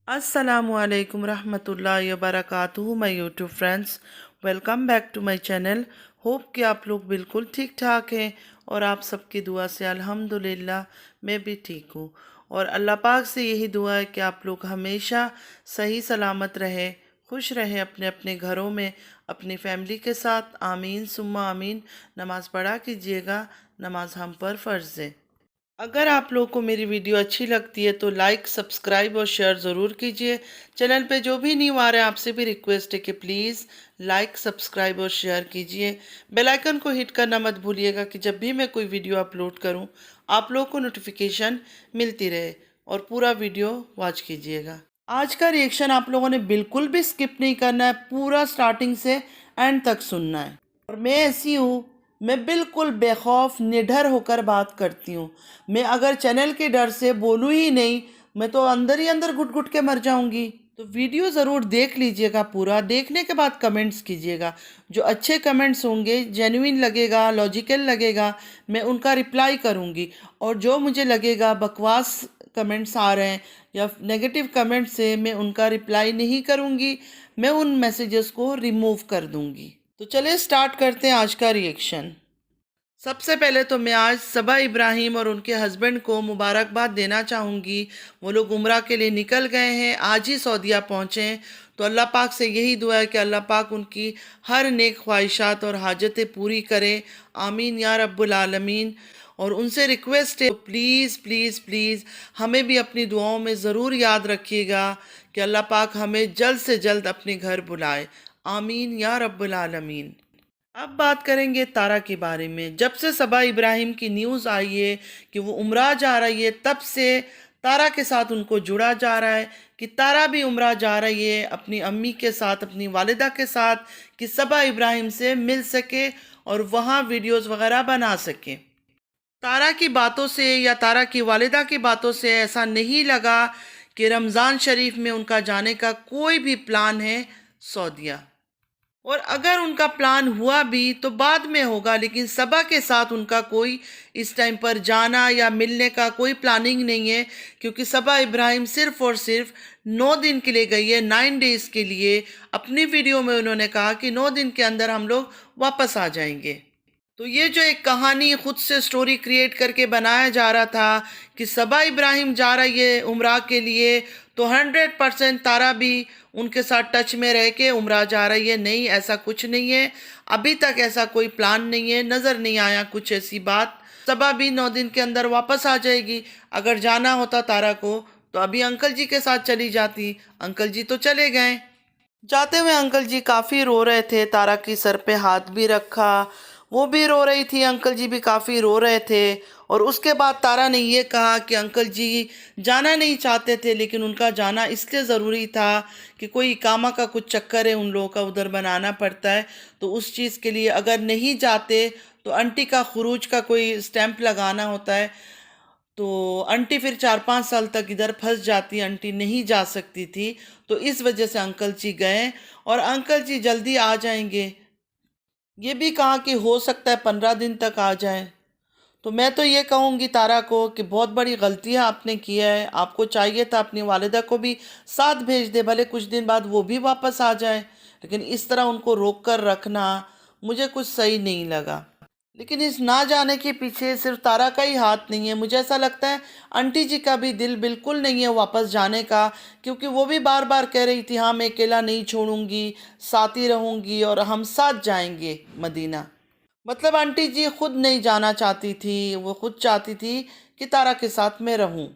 Assalamualaikum रहमतुल्लाहि वबरकातुहू my YouTube friends, welcome back to my channel. Hope कि आप लोग बिल्कुल ठीक ठाक हैं और आप सबकी दुआ से अल्हम्दुलिल्लाह मैं भी ठीक हूँ। और अल्लाह पाक से यही दुआ है कि आप लोग हमेशा सही सलामत रहे, खुश रहे अपने अपने घरों में अपनी फैमिली के साथ। आमीन सुम्मा आमीन। नमाज़ पढ़ा कीजिएगा, नमाज हम पर फ़र्ज़ है। अगर आप लोगों को मेरी वीडियो अच्छी लगती है तो लाइक, सब्सक्राइब और शेयर ज़रूर कीजिए। चैनल पे जो भी न्यू आ रहे हैं आपसे भी रिक्वेस्ट है कि प्लीज़ लाइक, सब्सक्राइब और शेयर कीजिए। बेल आइकन को हिट करना मत भूलिएगा कि जब भी मैं कोई वीडियो अपलोड करूं आप लोगों को नोटिफिकेशन मिलती रहे। और पूरा वीडियो वॉच कीजिएगा। आज का रिएक्शन आप लोगों ने बिल्कुल भी स्किप नहीं करना है, पूरा स्टार्टिंग से एंड तक सुनना है। और मैं ऐसी हूँ, मैं बिल्कुल बेखौफ निडर होकर बात करती हूँ। मैं अगर चैनल के डर से बोलूँ ही नहीं, मैं तो अंदर ही अंदर घुट घुट के मर जाऊंगी। तो वीडियो ज़रूर देख लीजिएगा, पूरा देखने के बाद कमेंट्स कीजिएगा। जो अच्छे कमेंट्स होंगे, जेन्युइन लगेगा, लॉजिकल लगेगा, मैं उनका रिप्लाई करूँगी। और जो मुझे लगेगा बकवास कमेंट्स आ रहे हैं या नेगेटिव कमेंट्स से, मैं उनका रिप्लाई नहीं करूँगी, मैं उन मैसेजेस को रिमूव कर दूँगी। तो चलिए स्टार्ट करते हैं आज का रिएक्शन। सबसे पहले तो मैं आज सबा इब्राहिम और उनके हस्बैंड को मुबारकबाद देना चाहूँगी। वो लोग उम्रा के लिए निकल गए हैं, आज ही सऊदीया पहुँचे हैं। तो अल्लाह पाक से यही दुआ है कि अल्लाह पाक उनकी हर नेक ख्वाहिशात और हाजतें पूरी करे। आमीन या रब्बुल आलमीन। और उनसे रिक्वेस्ट है, प्लीज़ प्लीज़ प्लीज़ हमें भी अपनी दुआओं में ज़रूर याद रखिएगा कि अल्लाह पाक हमें जल्द से जल्द अपने घर बुलाए। आमीन या रब्बुल आलमीन। अब बात करेंगे तारा के बारे में। जब से सबा इब्राहिम की न्यूज़ आई है कि वो उम्रा जा रही है, तब से तारा के साथ उनको जुड़ा जा रहा है कि तारा भी उम्रा जा रही है अपनी अम्मी के साथ, अपनी वालिदा के साथ, कि सबा इब्राहिम से मिल सके और वहाँ वीडियोस वगैरह बना सके। तारा की बातों से या तारा की वालिदा की बातों से ऐसा नहीं लगा कि रमज़ान शरीफ में उनका जाने का कोई भी प्लान है सऊदीया। और अगर उनका प्लान हुआ भी तो बाद में होगा, लेकिन सबा के साथ उनका कोई इस टाइम पर जाना या मिलने का कोई प्लानिंग नहीं है। क्योंकि सबा इब्राहिम सिर्फ और सिर्फ 9 दिन के लिए गई है, 9 डेज के लिए। अपनी वीडियो में उन्होंने कहा कि 9 दिन के अंदर हम लोग वापस आ जाएंगे। तो ये जो एक कहानी खुद से स्टोरी क्रिएट करके बनाया जा रहा था कि सबा इब्राहिम जा रही है उम्रा के लिए, तो 100% तारा भी उनके साथ टच में रह के उम्रा जा रही है। नहीं, ऐसा कुछ नहीं है। अभी तक ऐसा कोई प्लान नहीं है, नज़र नहीं आया कुछ ऐसी बात। सबा भी 9 दिन के अंदर वापस आ जाएगी। अगर जाना होता तारा को तो अभी अंकल जी के साथ चली जाती। अंकल जी तो चले गए। जाते हुए अंकल जी काफ़ी रो रहे थे, तारा की सर पे हाथ भी रखा, वो भी रो रही थी, अंकल जी भी काफ़ी रो रहे थे। और उसके बाद तारा ने ये कहा कि अंकल जी जाना नहीं चाहते थे, लेकिन उनका जाना इसलिए ज़रूरी था कि कोई इकामा का कुछ चक्कर है उन लोगों का, उधर बनाना पड़ता है। तो उस चीज़ के लिए अगर नहीं जाते तो आंटी का खुरूज का कोई स्टैंप लगाना होता है। तो आंटी फिर 4-5 साल तक इधर फंस जाती, आंटी नहीं जा सकती थी। तो इस वजह से अंकल जी गए और अंकल जी जल्दी आ जाएंगे। ये भी कहा कि हो सकता है 15 दिन तक आ जाए। तो मैं तो ये कहूँगी तारा को कि बहुत बड़ी गलतियाँ आपने किया है। आपको चाहिए था अपनी वालिदा को भी साथ भेज दे, भले कुछ दिन बाद वो भी वापस आ जाए, लेकिन इस तरह उनको रोक कर रखना मुझे कुछ सही नहीं लगा। लेकिन इस ना जाने के पीछे सिर्फ तारा का ही हाथ नहीं है, मुझे ऐसा लगता है आंटी जी का भी दिल बिल्कुल नहीं है वापस जाने का। क्योंकि वो भी बार बार कह रही थी हाँ मैं अकेला नहीं छोड़ूंगी, साथ ही रहूंगी और हम साथ जाएंगे मदीना। मतलब आंटी जी खुद नहीं जाना चाहती थी, वो खुद चाहती थी कि तारा के साथ मैं रहूं।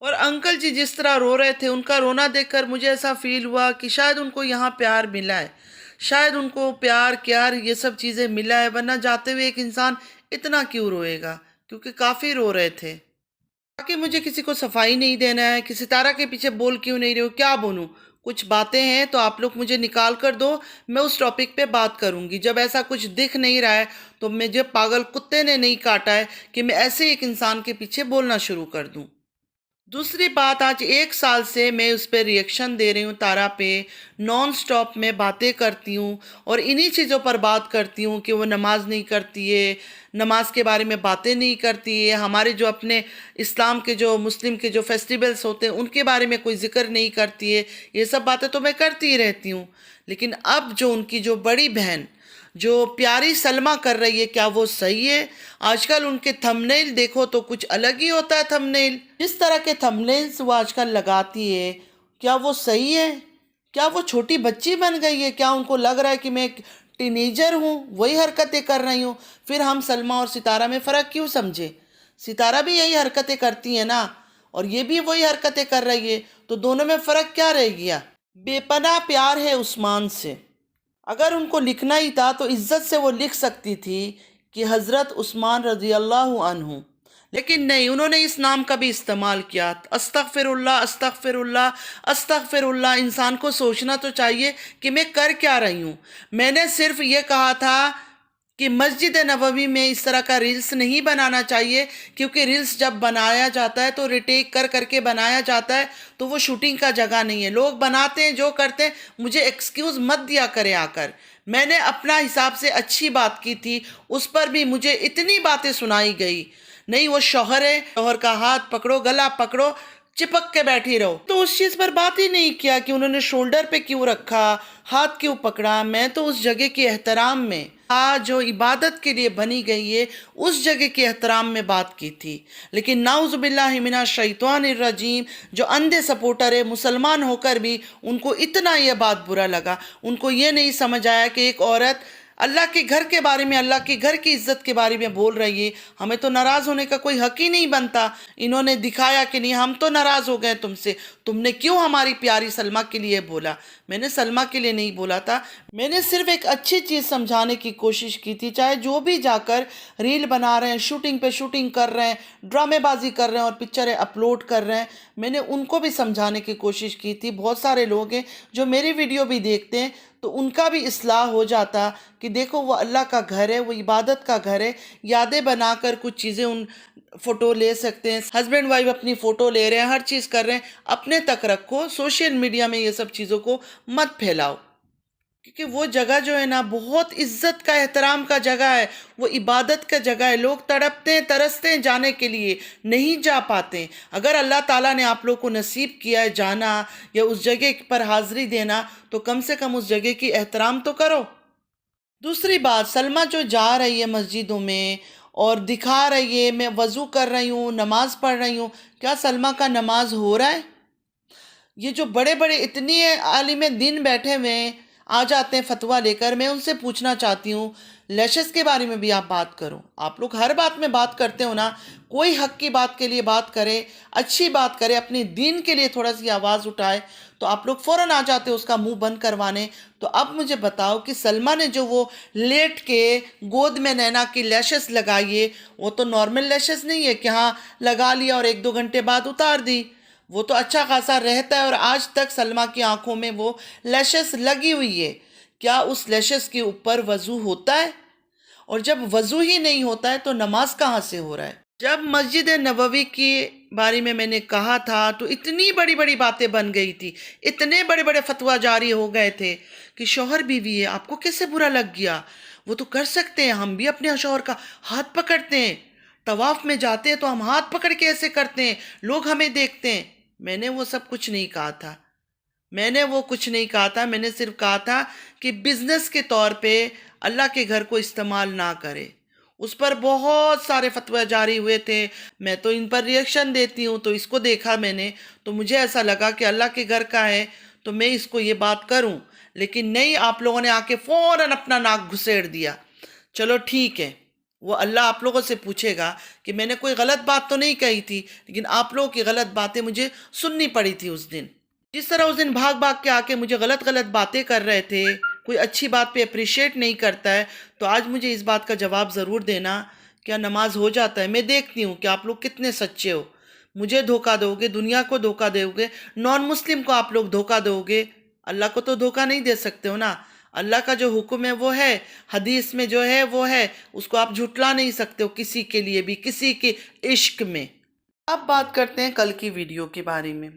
और अंकल जी जिस तरह रो रहे थे, उनका रोना देखकर मुझे ऐसा फील हुआ कि शायद उनको यहाँ प्यार मिला है, शायद उनको प्यार क्यार ये सब चीज़ें मिला है, वरना जाते हुए एक इंसान इतना क्यों रोएगा। क्योंकि काफ़ी रो रहे थे। बाकी मुझे किसी को सफाई नहीं देना है, किसी तारा के पीछे बोल क्यों नहीं रही हो, क्या बोलूँ। कुछ बातें हैं तो आप लोग मुझे निकाल कर दो, मैं उस टॉपिक पे बात करूँगी। जब ऐसा कुछ दिख नहीं रहा है तो मुझे पागल कुत्ते ने नहीं काटा है कि मैं ऐसे एक इंसान के पीछे बोलना शुरू कर दूँ। दूसरी बात, आज 1 साल से मैं उस पर रिएक्शन दे रही हूँ तारा पे, नॉन स्टॉप में बातें करती हूँ और इन्हीं चीज़ों पर बात करती हूँ कि वो नमाज नहीं करती है, نماز کے بارے میں باتیں نہیں کرتی ہے، ہمارے جو اپنے اسلام کے جو مسلم کے جو فیسٹیولز ہوتے ہیں ان کے بارے میں کوئی ذکر نہیں کرتی ہے۔ یہ سب باتیں تو میں کرتی ہی رہتی ہوں، لیکن اب جو ان کی جو بڑی بہن جو پیاری سلمہ کر رہی ہے، کیا وہ صحیح ہے؟ آج کل ان کے تھمبنیل دیکھو تو کچھ الگ ہی ہوتا ہے تھمبنیل، جس طرح کے تھمبنیلز وہ آج کل لگاتی ہے، کیا وہ صحیح ہے؟ کیا وہ چھوٹی بچی بن گئی ہے؟ کیا ان کو لگ رہا ہے کہ میں ایک ٹینیجر ہوں، وہی حرکتیں کر رہی ہوں؟ پھر ہم سلمہ اور ستارہ میں فرق کیوں سمجھے؟ ستارہ بھی یہی حرکتیں کرتی ہیں نا، اور یہ بھی وہی حرکتیں کر رہی ہے، تو دونوں میں فرق کیا رہ گیا؟ بے پناہ پیار ہے عثمان سے، اگر ان کو لکھنا ہی تھا تو عزت سے وہ لکھ سکتی تھی کہ حضرت عثمان رضی اللہ عنہ، لیکن نہیں، انہوں نے اس نام کا بھی استعمال کیا۔ استغفر اللہ، استغفر اللہ، استغفر اللہ۔ انسان کو سوچنا تو چاہیے کہ میں کر کیا رہی ہوں۔ میں نے صرف یہ کہا تھا کہ مسجد نبوی میں اس طرح کا ریلز نہیں بنانا چاہیے، کیونکہ ریلز جب بنایا جاتا ہے تو ریٹیک کر کر کے بنایا جاتا ہے، تو وہ شوٹنگ کا جگہ نہیں ہے۔ لوگ بناتے ہیں جو کرتے ہیں، مجھے ایکسکیوز مت دیا کرے آ کر۔ میں نے اپنا حساب سے اچھی بات کی تھی، اس پر بھی مجھے اتنی باتیں سنائی گئی۔ نہیں، وہ شوہر ہے، شوہر کا ہاتھ پکڑو، گلا پکڑو، چپک کے بیٹھی رہو۔ تو اس چیز پر بات ہی نہیں کیا کہ انہوں نے شولڈر پہ کیوں رکھا، ہاتھ کیوں پکڑا۔ میں تو اس جگہ کے احترام میں، جو عبادت کے لیے بنی گئی ہے، اس جگہ کے احترام میں بات کی تھی۔ لیکن نعوذ باللہ من الشیطان الرجیم، جو اندھے سپورٹر ہے، مسلمان ہو کر بھی ان کو اتنا یہ بات برا لگا، ان کو یہ نہیں سمجھ آیا کہ ایک عورت اللہ کے گھر کے بارے میں، اللہ کے گھر کی عزت کے بارے میں بول رہی ہے، ہمیں تو ناراض ہونے کا کوئی حق ہی نہیں بنتا۔ انہوں نے دکھایا کہ نہیں، ہم تو ناراض ہو گئے تم سے، تم نے کیوں ہماری پیاری سلمہ کے لیے بولا؟ میں نے سلمہ کے لیے نہیں بولا تھا، میں نے صرف ایک اچھی چیز سمجھانے کی کوشش کی تھی۔ چاہے جو بھی جا کر ریل بنا رہے ہیں، شوٹنگ پہ شوٹنگ کر رہے ہیں، ڈرامے بازی کر رہے ہیں اور پکچریں اپلوڈ کر رہے ہیں، میں نے ان کو بھی سمجھانے کی کوشش کی تھی۔ بہت سارے لوگ ہیں جو میری ویڈیو بھی دیکھتے ہیں، تو ان کا بھی اصلاح ہو جاتا کہ دیکھو وہ اللہ کا گھر ہے، وہ عبادت کا گھر ہے، یادیں بنا کر کچھ چیزیں ان فوٹو لے سکتے ہیں، ہسبینڈ وائف اپنی فوٹو لے رہے ہیں، ہر چیز کر رہے ہیں، اپنے تک رکھو، سوشل میڈیا میں یہ سب چیزوں کو مت پھیلاؤ، کیونکہ وہ جگہ جو ہے نا، بہت عزت کا، احترام کا جگہ ہے، وہ عبادت کا جگہ ہے۔ لوگ تڑپتے ہیں، ترستے ہیں جانے کے لیے، نہیں جا پاتے۔ اگر اللہ تعالیٰ نے آپ لوگ کو نصیب کیا ہے جانا یا اس جگہ پر حاضری دینا، تو کم سے کم اس جگہ کی احترام تو کرو۔ دوسری بات، سلمہ جو جا رہی ہے مسجدوں میں اور دکھا رہی ہے میں وضو کر رہی ہوں، نماز پڑھ رہی ہوں، کیا سلمہ کا نماز ہو رہا ہے؟ یہ جو بڑے بڑے اتنی عالم دین بیٹھے ہوئے ہیں، آ جاتے ہیں فتویٰ لے کر، میں ان سے پوچھنا چاہتی ہوں، لیشز کے بارے میں بھی آپ بات کرو۔ آپ لوگ ہر بات میں بات کرتے ہو نا، کوئی حق کی بات کے لیے بات کرے، اچھی بات کرے، اپنے دین کے لیے تھوڑا سی آواز اٹھائے، تو آپ لوگ فوراً آ جاتے ہو اس کا منہ بند کروانے۔ تو اب مجھے بتاؤ کہ سلمہ نے جو وہ لیٹ کے گود میں نینا کی لیشز لگائی ہے، وہ تو نارمل لیشز نہیں ہے کہ ہاں لگا لیا اور ایک دو گھنٹے بعد اتار دی، وہ تو اچھا خاصا رہتا ہے، اور آج تک سلمہ کی آنکھوں میں وہ لیشز لگی ہوئی ہے۔ کیا اس لیشز کے اوپر وضو ہوتا ہے؟ اور جب وضو ہی نہیں ہوتا ہے تو نماز کہاں سے ہو رہا ہے؟ جب مسجد نبوی کے بارے میں نے کہا تھا تو اتنی بڑی بڑی باتیں بن گئی تھی، اتنے بڑے بڑے فتویٰ جاری ہو گئے تھے کہ شوہر بیوی ہے، آپ کو کیسے برا لگ گیا؟ وہ تو کر سکتے ہیں، ہم بھی اپنے شوہر کا ہاتھ پکڑتے ہیں، طواف میں جاتے ہیں تو ہم ہاتھ پکڑ کے ایسے کرتے ہیں، لوگ ہمیں دیکھتے ہیں۔ میں نے وہ سب کچھ نہیں کہا تھا، میں نے وہ کچھ نہیں کہا تھا، میں نے صرف کہا تھا کہ بزنس کے طور پہ اللہ کے گھر کو استعمال نہ کرے۔ اس پر بہت سارے فتویٰ جاری ہوئے تھے، میں تو ان پر ریئیکشن دیتی ہوں، تو اس کو دیکھا میں نے تو مجھے ایسا لگا کہ اللہ کے گھر کا ہے تو میں اس کو یہ بات کروں، لیکن نہیں، آپ لوگوں نے آ کے فوراً اپنا ناک گھسیڑ دیا۔ چلو ٹھیک ہے، وہ اللہ آپ لوگوں سے پوچھے گا کہ میں نے کوئی غلط بات تو نہیں کہی تھی، لیکن آپ لوگوں کی غلط باتیں مجھے سننی پڑی تھی اس دن۔ جس طرح اس دن بھاگ بھاگ کے آ کے مجھے غلط غلط باتیں کر رہے تھے، کوئی اچھی بات پہ اپریشیٹ نہیں کرتا ہے، تو آج مجھے اس بات کا جواب ضرور دینا، کیا نماز ہو جاتا ہے؟ میں دیکھتی ہوں کہ آپ لوگ کتنے سچے ہو، مجھے دھوکہ دو گے، دنیا کو دھوکہ دو گے، نان مسلم کو آپ لوگ دھوکہ دو گے، اللہ کو تو دھوکہ نہیں دے سکتے ہو نا۔ اللہ کا جو حکم ہے وہ ہے، حدیث میں جو ہے وہ ہے، اس کو آپ جھٹلا نہیں سکتے ہو کسی کے لیے بھی، کسی کے عشق میں۔ اب بات کرتے ہیں کل کی ویڈیو کے بارے میں۔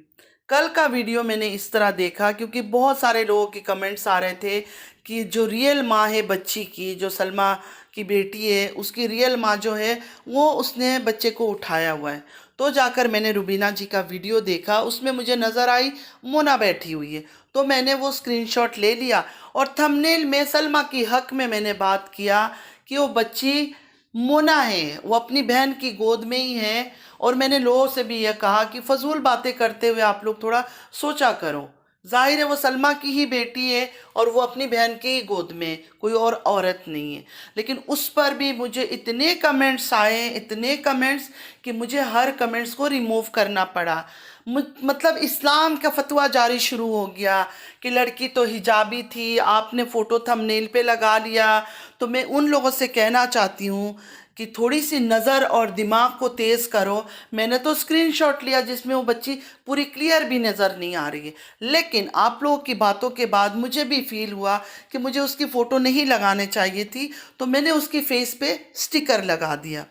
کل کا ویڈیو میں نے اس طرح دیکھا کیونکہ بہت سارے لوگوں کی کمنٹس آ رہے تھے کہ جو ریئل ماں ہے بچی کی، جو سلمہ की बेटी है, उसकी रियल माँ जो है वो उसने बच्चे को उठाया हुआ है। तो जाकर मैंने रुबीना जी का वीडियो देखा, उसमें मुझे नज़र आई मोना बैठी हुई है। तो मैंने वो स्क्रीनशॉट ले लिया और थंबनेल में सलमा की हक में मैंने बात किया कि वो बच्ची मोना है, वो अपनी बहन की गोद में ही है। और मैंने लोगों से भी यह कहा कि फजूल बातें करते हुए आप लोग थोड़ा सोचा करो। जाहिर है वो सलमा की ही बेटी है और वो अपनी बहन की ही गोद में, कोई और औरत नहीं है। लेकिन उस पर भी मुझे इतने कमेंट्स आए, इतने कमेंट्स, कि मुझे हर कमेंट्स को रिमूव करना पड़ा। मतलब इस्लाम का फतवा जारी शुरू हो गया कि लड़की तो हिजाबी थी, आपने फ़ोटो थंबनेल पे लगा लिया। तो मैं उन लोगों से कहना चाहती हूँ कि थोड़ी सी नज़र और दिमाग को तेज़ करो। मैंने तो स्क्रीनशॉट लिया जिसमें वो बच्ची पूरी क्लियर भी नज़र नहीं आ रही है, लेकिन आप लोगों की बातों के बाद मुझे भी फील हुआ कि मुझे उसकी फ़ोटो नहीं लगाने चाहिए थी, तो मैंने उसकी फेस पे स्टिकर लगा दिया।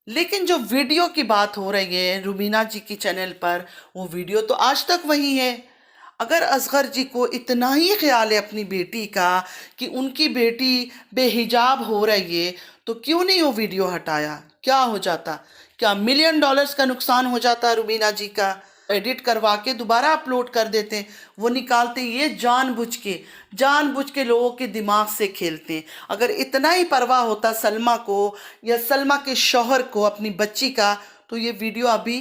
लेकिन जो वीडियो की बात हो रही है रुबीना जी की चैनल पर, वो वीडियो तो आज तक वही है। अगर असगर जी को इतना ही ख्याल है अपनी बेटी का कि उनकी बेटी बेहिजाब हो रही है, तो क्यों नहीं वो वीडियो हटाया? क्या हो जाता? क्या मिलियन डॉलर्स का नुकसान हो जाता रुबीना जी का? एडिट करवा के दोबारा अपलोड कर देते हैं। वो निकालते, ये जानबूझ के लोगों के दिमाग से खेलते हैं। अगर इतना ही परवाह होता सलमा को या सलमा के शौहर को अपनी बच्ची का, तो ये वीडियो अभी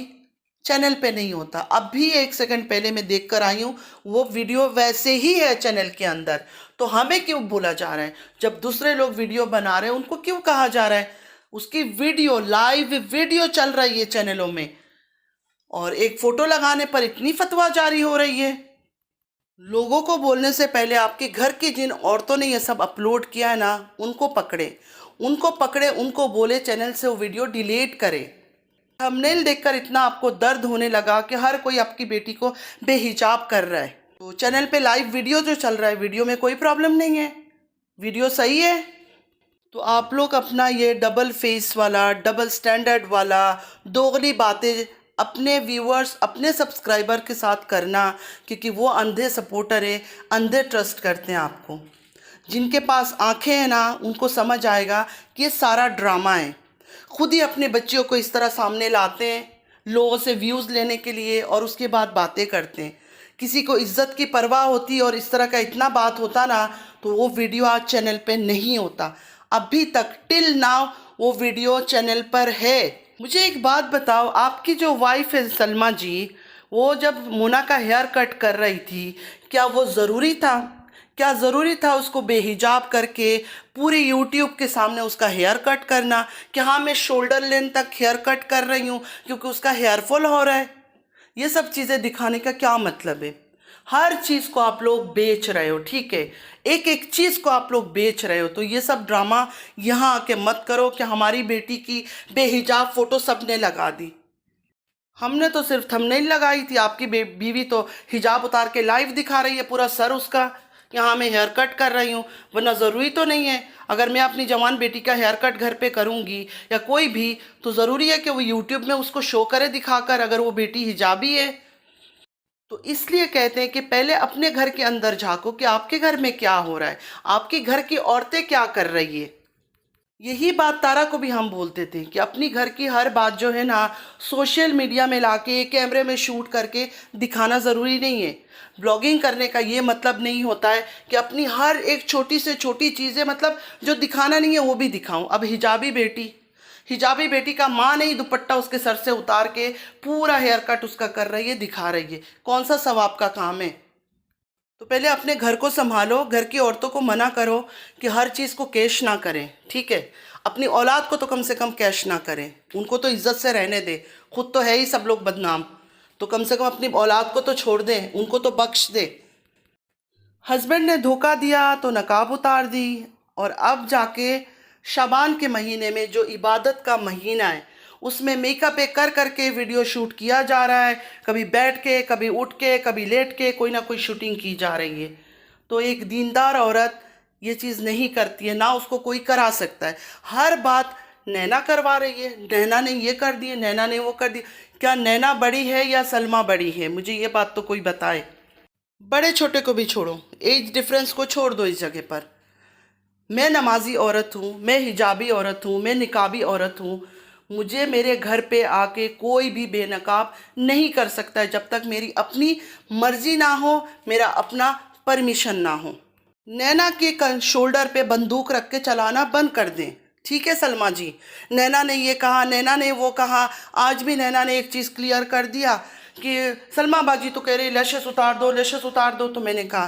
चैनल पे नहीं होता। अब भी 1 सेकंड पहले मैं देख कर आई हूँ, वो वीडियो वैसे ही है चैनल के अंदर। तो हमें क्यों बोला जा रहा है? जब दूसरे लोग वीडियो बना रहे हैं उनको क्यों कहा जा रहा है? उसकी वीडियो, लाइव वीडियो चल रही है चैनलों में, और एक फोटो लगाने पर इतनी फतवा जारी हो रही है। लोगों को बोलने से पहले आपके घर की जिन औरतों ने ये सब अपलोड किया है ना, उनको पकड़े, उनको बोले चैनल से वो वीडियो डिलीट करे। थंबनेल देखकर इतना आपको दर्द होने लगा कि हर कोई आपकी बेटी को बेहिजाब कर रहा है। तो चैनल पे लाइव वीडियो जो चल रहा है, वीडियो में कोई प्रॉब्लम नहीं है, वीडियो सही है। तो आप लोग अपना ये डबल फेस वाला, डबल स्टैंडर्ड वाला, दोगली बातें अपने व्यूअर्स, अपने सब्सक्राइबर के साथ करना, क्योंकि वो अंधे सपोर्टर है, अंधे ट्रस्ट करते हैं आपको। जिनके पास आंखें हैं ना, उनको समझ आएगा कि ये सारा ड्रामा है। खुद ही अपने बच्चियों को इस तरह सामने लाते हैं लोगों से व्यूज़ लेने के लिए, और उसके बाद बातें करते हैं। किसी को इज्जत की परवाह होती और इस तरह का इतना बात होता ना, तो वो वीडियो आज चैनल पे नहीं होता। अभी तक टिल नाउ वो वीडियो चैनल पर है। मुझे एक बात बताओ, आपकी जो वाइफ है सलमा जी, वो जब मोना का हेयर कट कर रही थी, क्या वो ज़रूरी था? क्या ज़रूरी था उसको बेहिजाब करके पूरी यूट्यूब के सामने उसका हेयर कट करना कि हाँ मैं शोल्डर लेंथ तक हेयर कट कर रही हूँ क्योंकि उसका हेयर फॉल हो रहा है? ये सब चीज़ें दिखाने का क्या मतलब है? हर चीज़ को आप लोग बेच रहे हो, ठीक है, एक एक चीज़ को आप लोग बेच रहे हो। तो ये सब ड्रामा यहाँ आके मत करो कि हमारी बेटी की बेहिजाब फ़ोटो सबने लगा दी। हमने तो सिर्फ थंबनेल लगाई थी, आपकी बीवी तो हिजाब उतार के लाइव दिखा रही है पूरा सर उसका, यहाँ मैं हेयर कट कर रही हूँ। वरना ज़रूरी तो नहीं है, अगर मैं अपनी जवान बेटी का हेयर कट घर पे करूँगी या कोई भी, तो ज़रूरी है कि वो यूट्यूब में उसको शो करे दिखाकर, अगर वो बेटी हिजाबी है। तो इसलिए कहते हैं कि पहले अपने घर के अंदर झांको कि आपके घर में क्या हो रहा है, आपके घर की औरतें क्या कर रही है। यही बात तारा को भी हम बोलते थे कि अपनी घर की हर बात जो है ना, सोशल मीडिया में लाके कैमरे में शूट करके दिखाना ज़रूरी नहीं है। ब्लॉगिंग करने का ये मतलब नहीं होता है कि अपनी हर एक छोटी से छोटी चीज़ें, मतलब जो दिखाना नहीं है वो भी दिखाऊं। अब हिजाबी बेटी का माँ नहीं दुपट्टा उसके सर से उतार के पूरा हेयर कट उसका कर रही है, दिखा रही है, कौन सा सवाब का काम है? तो पहले अपने घर को संभालो, घर की औरतों को मना करो कि हर चीज़ को कैश ना करें, ठीक है। अपनी औलाद को तो कम से कम कैश ना करें, उनको तो इज्जत से रहने दे। खुद तो है ही सब लोग बदनाम, तो कम से कम अपनी औलाद को तो छोड़ दें, उनको तो बख्श दे। हस्बैंड ने धोखा दिया तो नकाब उतार दी, और अब जाके शाबान के महीने में, जो इबादत का महीना है, उसमें मेकअप कर करके वीडियो शूट किया जा रहा है। कभी बैठ के, कभी उठ के, कभी लेट के, कोई ना कोई शूटिंग की जा रही है। तो एक दीनदार औरत ये चीज़ नहीं करती है, ना उसको कोई करा सकता है। हर बात नैना करवा रही है, नैना ने ये कर दिए, नैना ने वो कर दिया। क्या नैना बड़ी है या सलमा बड़ी है? मुझे ये बात तो कोई बताए। बड़े छोटे को भी छोड़ो, एज डिफरेंस को छोड़ दो इस जगह पर। میں نمازی عورت ہوں، میں حجابی عورت ہوں، میں نقابی عورت ہوں، مجھے میرے گھر پہ آ کے کوئی بھی بے نقاب نہیں کر سکتا ہے جب تک میری اپنی مرضی نہ ہو، میرا اپنا پرمیشن نہ ہو۔ نینا کے شولڈر پہ بندوق رکھ کے چلانا بند کر دیں، ٹھیک ہے سلما جی؟ نینا نے یہ کہا، نینا نے وہ کہا، آج بھی نینا نے ایک چیز کلیئر کر دیا کہ سلما باجی تو کہہ رہی لیشز اتار دو، لیشز اتار دو، تو میں نے کہا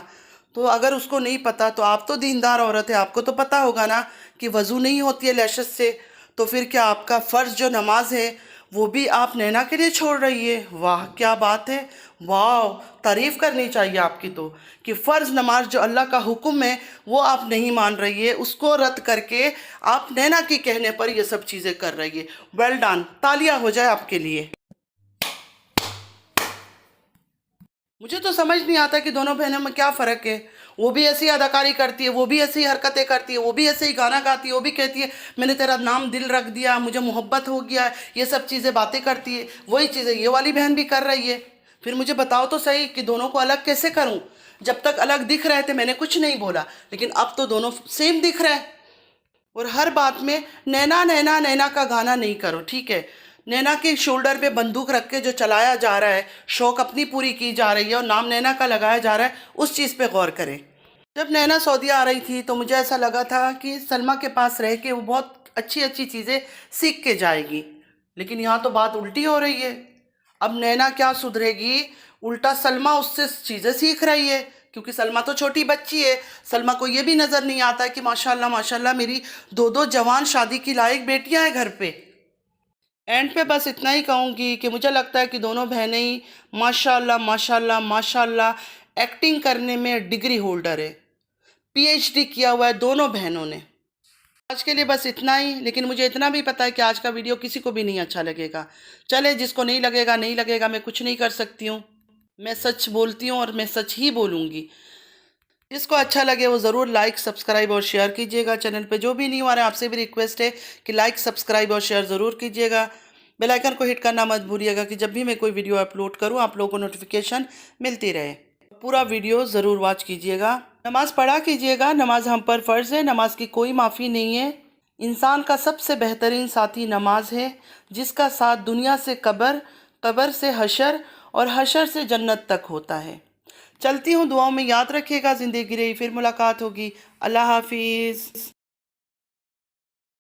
تو اگر اس کو نہیں پتا تو آپ تو دیندار عورت ہے، آپ کو تو پتا ہوگا نا کہ وضو نہیں ہوتی ہے لیشز سے، تو پھر کیا آپ کا فرض جو نماز ہے وہ بھی آپ نینا کے لیے چھوڑ رہی ہے؟ واہ کیا بات ہے، واہ تعریف کرنی چاہیے آپ کی تو، کہ فرض نماز جو اللہ کا حکم ہے وہ آپ نہیں مان رہی ہے، اس کو رد کر کے آپ نینا کے کہنے پر یہ سب چیزیں کر رہی ہے۔ ویل ڈن، تالیاں ہو جائے آپ کے لیے۔ مجھے تو سمجھ نہیں آتا کہ دونوں بہنوں میں کیا فرق ہے، وہ بھی ایسی اداکاری کرتی ہے، وہ بھی ایسی حرکتیں کرتی ہے، وہ بھی ایسے ہی گانا گاتی ہے، وہ بھی کہتی ہے میں نے تیرا نام دل رکھ دیا، مجھے محبت ہو گیا، یہ سب چیزیں باتیں کرتی ہے، وہی چیزیں یہ والی بہن بھی کر رہی ہے۔ پھر مجھے بتاؤ تو صحیح کہ دونوں کو الگ کیسے کروں؟ جب تک الگ دکھ رہے تھے میں نے کچھ نہیں بولا، لیکن اب تو دونوں سیم دکھ رہے ہیں، اور ہر بات میں نینا نینا نینا کا گانا نہیں کرو، ٹھیک ہے؟ نینا کے شولڈر پہ بندوق رکھ کے جو چلایا جا رہا ہے، شوق اپنی پوری کی جا رہی ہے اور نام نینا کا لگایا جا رہا ہے، اس چیز پہ غور کریں۔ جب نینا سعودیہ آ رہی تھی تو مجھے ایسا لگا تھا کہ سلما کے پاس رہ کے وہ بہت اچھی اچھی چیزیں سیکھ کے جائے گی، لیکن یہاں تو بات الٹی ہو رہی ہے۔ اب نینا کیا سدھرے گی، الٹا سلما اس سے چیزیں سیکھ رہی ہے، کیونکہ سلما تو چھوٹی بچی ہے، سلما کو یہ بھی نظر نہیں آتا کہ ماشاءاللہ میری دو جوان شادی کی لائق بیٹیاں ہیں گھر پہ۔ اینڈ پہ بس اتنا ہی کہوں گی کہ مجھے لگتا ہے کہ دونوں بہنیں ہی ماشاءاللہ ایکٹنگ کرنے میں ڈگری ہولڈر ہے، پی ایچ ڈی کیا ہوا ہے دونوں بہنوں نے۔ آج کے لیے بس اتنا ہی، لیکن مجھے اتنا بھی پتا ہے کہ آج کا ویڈیو کسی کو بھی نہیں اچھا لگے گا، چلے جس کو نہیں لگے گا، میں کچھ نہیں کر سکتی ہوں، میں سچ بولتی ہوں اور میں سچ ہی بولوں گی۔ جس کو اچھا لگے وہ ضرور لائک سبسکرائب اور شیئر کیجئے گا، چینل پہ جو بھی نہیں آ رہا ہے آپ سے بھی ریکویسٹ ہے کہ لائک سبسکرائب اور شیئر ضرور کیجئے گا، بیل آئیکن کو ہٹ کرنا مت بھولیے گا کہ جب بھی میں کوئی ویڈیو اپلوڈ کروں آپ لوگوں کو نوٹیفیکیشن ملتی رہے۔ پورا ویڈیو ضرور واچ کیجئے گا، نماز پڑھا کیجئے گا، نماز ہم پر فرض ہے، نماز کی کوئی معافی نہیں ہے، انسان کا سب سے بہترین ساتھی نماز ہے، جس کا ساتھ دنیا سے قبر، قبر سے حشر اور حشر سے جنت تک ہوتا ہے۔ چلتی ہوں، دعاؤں میں یاد رکھیے گا، زندگی رہی پھر ملاقات ہوگی، اللہ حافظ۔